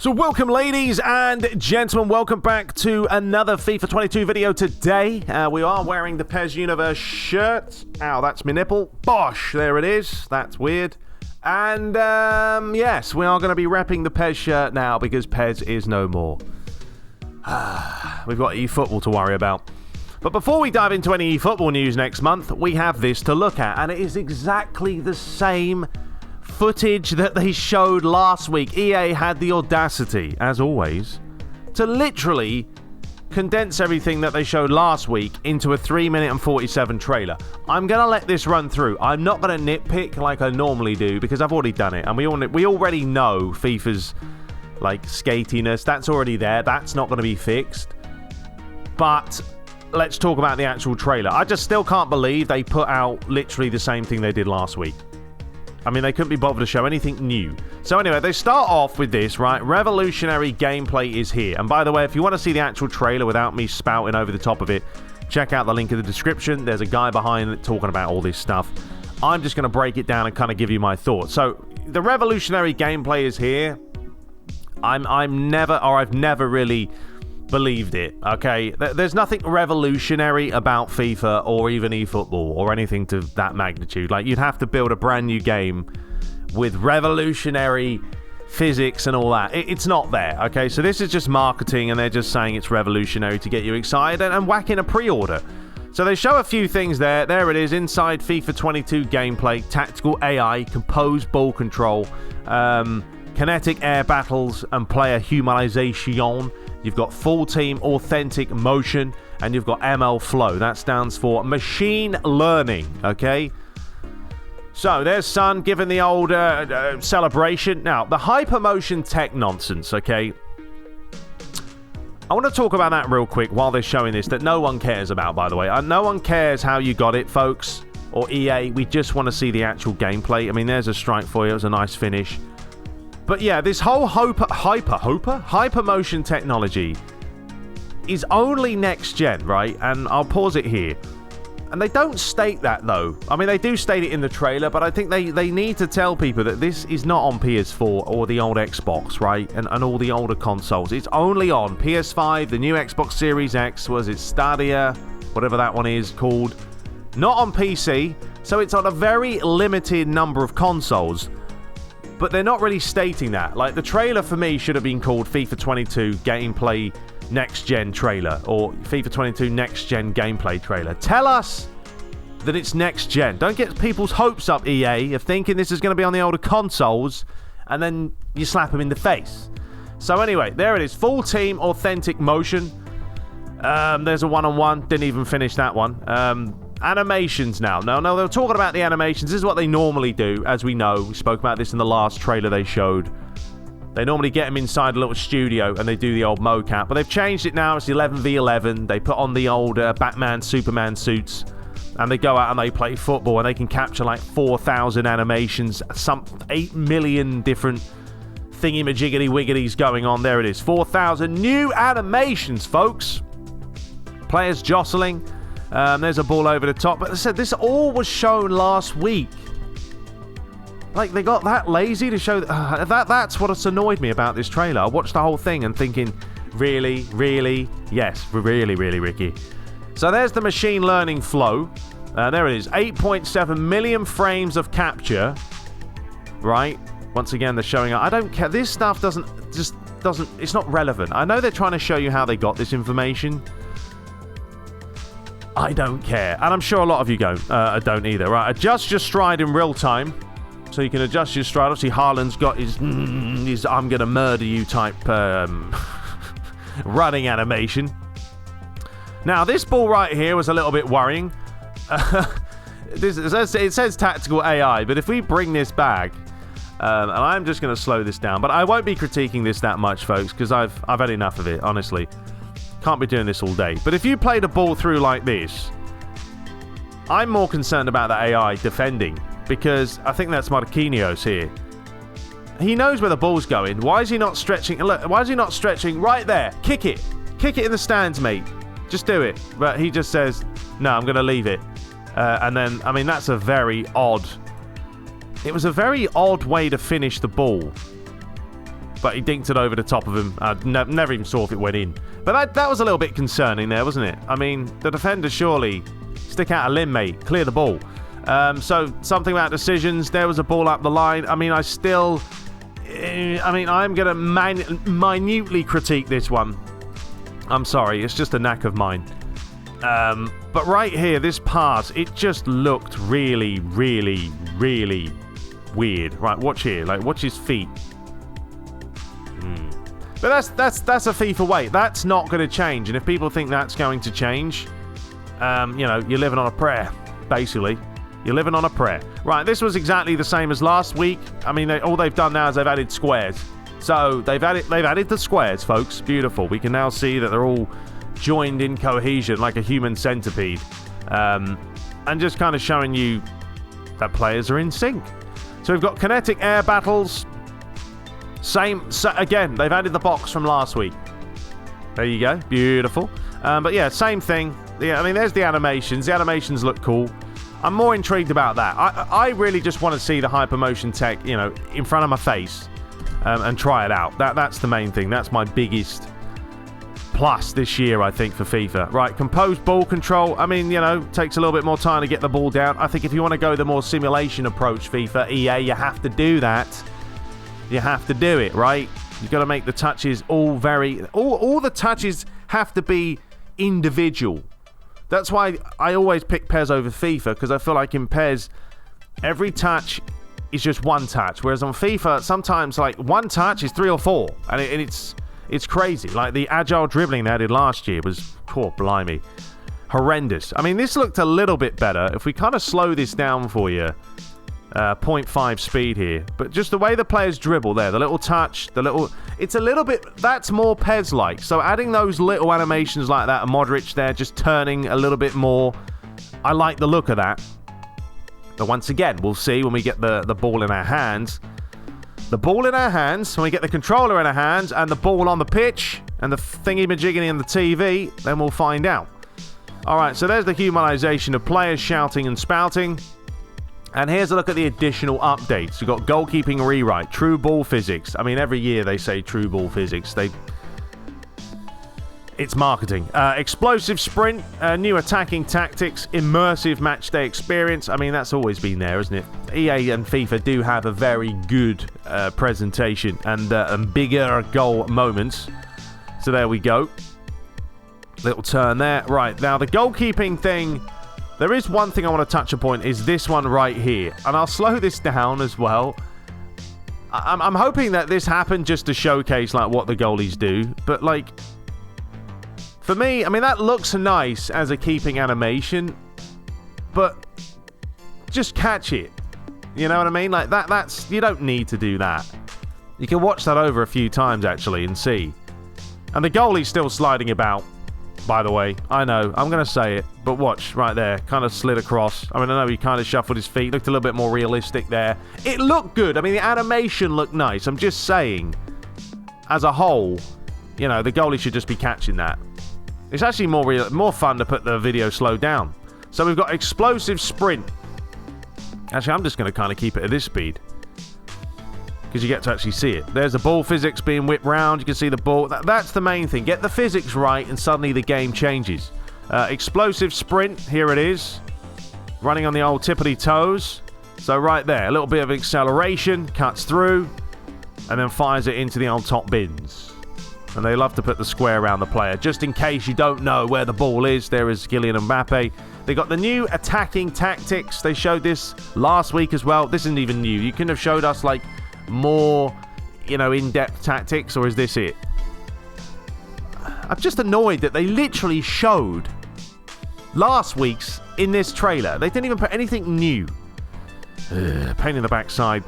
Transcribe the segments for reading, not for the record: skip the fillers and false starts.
So welcome, ladies and gentlemen, welcome back to another FIFA 22 video today. We are wearing the PES Universe shirt. Ow, that's my nipple. Bosh, there it is. That's weird. And yes, we are going to be repping the PES shirt now because PES is no more. We've got eFootball to worry about. But before we dive into any eFootball news next month, we have this to look at, and it is exactly the same footage that they showed last week. EA had the audacity, as always, to literally condense everything that they showed last week into a 3-minute and 47 trailer. I'm going to let this run through. I'm not going to nitpick like I normally do because I've already done it. And we already know FIFA's like skatiness. That's already there. That's not going to be fixed. But let's talk about the actual trailer. I just still can't believe they put out literally the same thing they did last week. I mean, they couldn't be bothered to show anything new. So anyway, they start off with this, right? Revolutionary gameplay is here. And by the way, if you want to see the actual trailer without me spouting over the top of it, check out the link in the description. There's a guy behind it talking about all this stuff. I'm just going to break it down and kind of give you my thoughts. So the revolutionary gameplay is here. I've never really believed it, okay? There's nothing revolutionary about FIFA or even eFootball or anything to that magnitude. Like, you'd have to build a brand new game with revolutionary physics and all that. It's not there, okay? So this is just marketing, and they're just saying it's revolutionary to get you excited and whack in a pre-order. So they show a few things there. There it is, inside FIFA 22 gameplay, tactical AI, composed ball control, kinetic air battles, and player humanization. You've got full team authentic motion, and you've got ML flow. That stands for machine learning, okay? So there's Sun giving the old celebration. Now, the Hypermotion tech nonsense, okay? I want to talk about that real quick while they're showing this, that no one cares about, by the way. No one cares how you got it, folks, or EA. We just want to see the actual gameplay. I mean, there's a strike for you. It was a nice finish. But yeah, this whole Hypermotion technology is only next gen, right? And I'll pause it here. And they don't state that, though. I mean, they do state it in the trailer, but I think they need to tell people that this is not on PS4 or the old Xbox, right? And all the older consoles. It's only on PS5, the new Xbox Series X, was it Stadia, whatever that one is called. Not on PC, so it's on a very limited number of consoles. But they're not really stating that. Like, the trailer for me should have been called FIFA 22 Gameplay Next Gen Trailer, or FIFA 22 Next Gen Gameplay Trailer. Tell us that it's next gen. Don't get people's hopes up, EA, of thinking this is going to be on the older consoles, and then you slap them in the face. So anyway, there it is. Full team authentic motion. There's a one-on-one. Didn't even finish that one. Animations now. No, they're talking about the animations. This is what they normally do, as we know. We spoke about this in the last trailer they showed. They normally get them inside a little studio and they do the old mocap, but they've changed it now. It's 11v11. They put on the old Batman, Superman suits, and they go out and they play football, and they can capture like 4,000 animations, some 8 million different thingy-majiggity-wiggities going on. There it is. 4,000 new animations, folks. Players jostling. There's a ball over the top. But I said, this all was shown last week. Like, they got that lazy to show... That's what's annoyed me about this trailer. I watched the whole thing and thinking, really? Yes, really, Ricky. So there's the machine learning flow. There it is. 8.7 million frames of capture. Right? Once again, they're showing... I don't care. This stuff doesn't... It's not relevant. I know they're trying to show you how they got this information. I don't care. And I'm sure a lot of you don't either. Right, adjust your stride in real time. So you can adjust your stride. Obviously, Haaland's got his I'm going to murder you type running animation. Now, this ball right here was a little bit worrying. It says tactical AI, but if we bring this back, and I'm just going to slow this down, but I won't be critiquing this that much, folks, because I've had enough of it, honestly. Can't be doing this all day. But if you play the ball through like this, I'm more concerned about the AI defending, because I think that's Marquinhos here. He knows where the ball's going. Why is he not stretching? Look, why is he not stretching right there? Kick it in the stands, mate. Just do it. But he just says, no, I'm going to leave it. And then, I mean, that's a very odd... It was a very odd way to finish the ball. but he dinked it over the top of him. I never even saw if it went in. But that was a little bit concerning there, wasn't it? I mean, the defender surely stick out a limb, mate. Clear the ball. So something about decisions. There was a ball up the line. I mean, I'm going to minutely critique this one. I'm sorry, it's just a knack of mine. But right here, this pass, it just looked really, really, really weird. Right, watch here. Like, watch his feet. But that's a FIFA way. That's not going to change. And if people think that's going to change, you're living on a prayer, basically. You're living on a prayer. Right, this was exactly the same as last week. I mean, all they've done now is they've added squares. So they've added the squares, folks. Beautiful. We can now see that they're all joined in cohesion like a human centipede. And just kind of showing you that players are in sync. So we've got kinetic air battles. Again, they've added the box from last week. There you go. Beautiful. But yeah, same thing. Yeah, I mean, there's the animations. The animations look cool. I'm more intrigued about that. I really just want to see the Hypermotion tech, in front of my face and try it out. That's the main thing. That's my biggest plus this year, I think, for FIFA. Right, composed ball control. I mean, takes a little bit more time to get the ball down. I think if you want to go the more simulation approach, FIFA, EA, you have to do that. You have to do it, right? You've got to make the touches all the touches have to be individual. That's why I always pick PES over FIFA, because I feel like in PES, every touch is just one touch. Whereas on FIFA, sometimes like one touch is 3 or 4. And it's crazy. Like the agile dribbling they added last year was, blimey, horrendous. I mean, this looked a little bit better. If we kind of slow this down for you, 0.5 speed here. But just the way the players dribble there, the little touch, it's a little bit, that's more PES-like. So adding those little animations like that, and Modric there just turning a little bit more, I like the look of that. But once again, we'll see when we get the ball in our hands. The ball in our hands, when we get the controller in our hands, and the ball on the pitch, and the thingy-majigginy on the TV, then we'll find out. Alright, so there's the humanization of players shouting and spouting. And here's a look at the additional updates. We've got goalkeeping rewrite, true ball physics. I mean, every year they say true ball physics. It's marketing. Explosive sprint, new attacking tactics, immersive matchday experience. I mean, that's always been there, isn't it? EA and FIFA do have a very good presentation and bigger goal moments. So there we go. Little turn there. Right, now the goalkeeping thing... There is one thing I want to touch upon, is this one right here. And I'll slow this down as well. I'm hoping that this happened just to showcase like what the goalies do. But like, for me, I mean, that looks nice as a keeping animation. But just catch it. You know what I mean? Like that's you don't need to do that. You can watch that over a few times actually and see. And the goalie's still sliding about. By the way, I know, I'm going to say it, but watch, right there, kind of slid across. I mean, I know he kind of shuffled his feet, looked a little bit more realistic there. It looked good. I mean, the animation looked nice. I'm just saying, as a whole, the goalie should just be catching that. It's actually more fun to put the video slowed down. So we've got explosive sprint. Actually, I'm just going to kind of keep it at this speed, because you get to actually see it. There's the ball physics being whipped round. You can see the ball. That's the main thing. Get the physics right, and suddenly the game changes. Explosive sprint. Here it is. Running on the old tippity toes. So right there, a little bit of acceleration. Cuts through. And then fires it into the old top bins. And they love to put the square around the player. Just in case you don't know where the ball is, there is Kylian Mbappe. They got the new attacking tactics. They showed this last week as well. This isn't even new. You couldn't have showed us, like, more, in-depth tactics, or is this it? I'm just annoyed that they literally showed last week's in this trailer. They didn't even put anything new. Pain in the backside.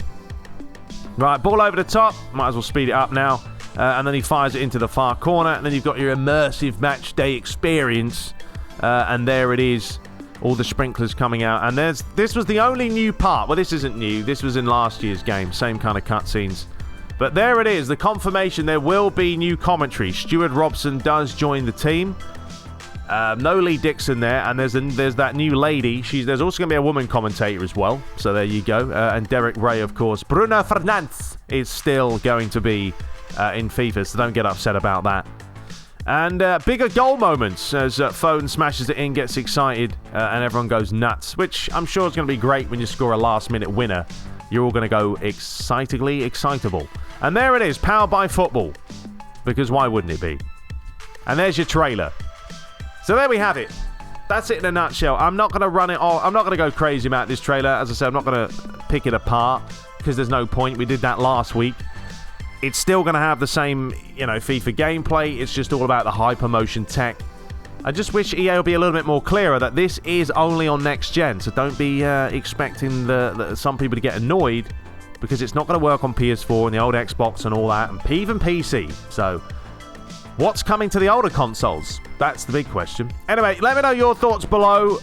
Right, ball over the top. Might as well speed it up now. And then he fires it into the far corner. And then you've got your immersive match day experience. And there it is. All the sprinklers coming out. And this was the only new part. Well, this isn't new. This was in last year's game. Same kind of cutscenes. But there it is. The confirmation there will be new commentary. Stuart Robson does join the team. No Lee Dixon there, and there's that new lady. There's also going to be a woman commentator as well, so there you go. And Derek Ray, of course. Bruno Fernandes is still going to be in FIFA, so don't get upset about that. And bigger goal moments as Foden smashes it in, gets excited, and everyone goes nuts, which I'm sure is going to be great when you score a last-minute winner. You're all going to go excitingly excitable. And there it is, powered by football, because why wouldn't it be? And there's your trailer. So there we have it. That's it in a nutshell. I'm not going to run it all. I'm not going to go crazy about this trailer. As I said, I'm not going to pick it apart because there's no point. We did that last week. It's still going to have the same, FIFA gameplay. It's just all about the Hypermotion tech. I just wish EA would be a little bit more clearer that this is only on next gen. So don't be expecting some people to get annoyed because it's not going to work on PS4 and the old Xbox and all that, and even PC. So what's coming to the older consoles? That's the big question. Anyway, let me know your thoughts below.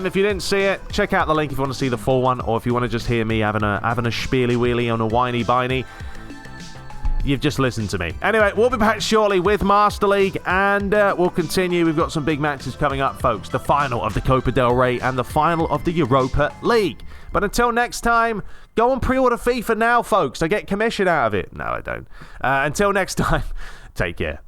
If you didn't see it, check out the link if you want to see the full one, or if you want to just hear me having a spiely wheelie on a whiny biney. You've just listened to me. Anyway, we'll be back shortly with Master League, and we'll continue. We've got some big matches coming up, folks. The final of the Copa del Rey and the final of the Europa League. But until next time, go and pre-order FIFA now, folks. I get commission out of it. No, I don't. Until next time, take care.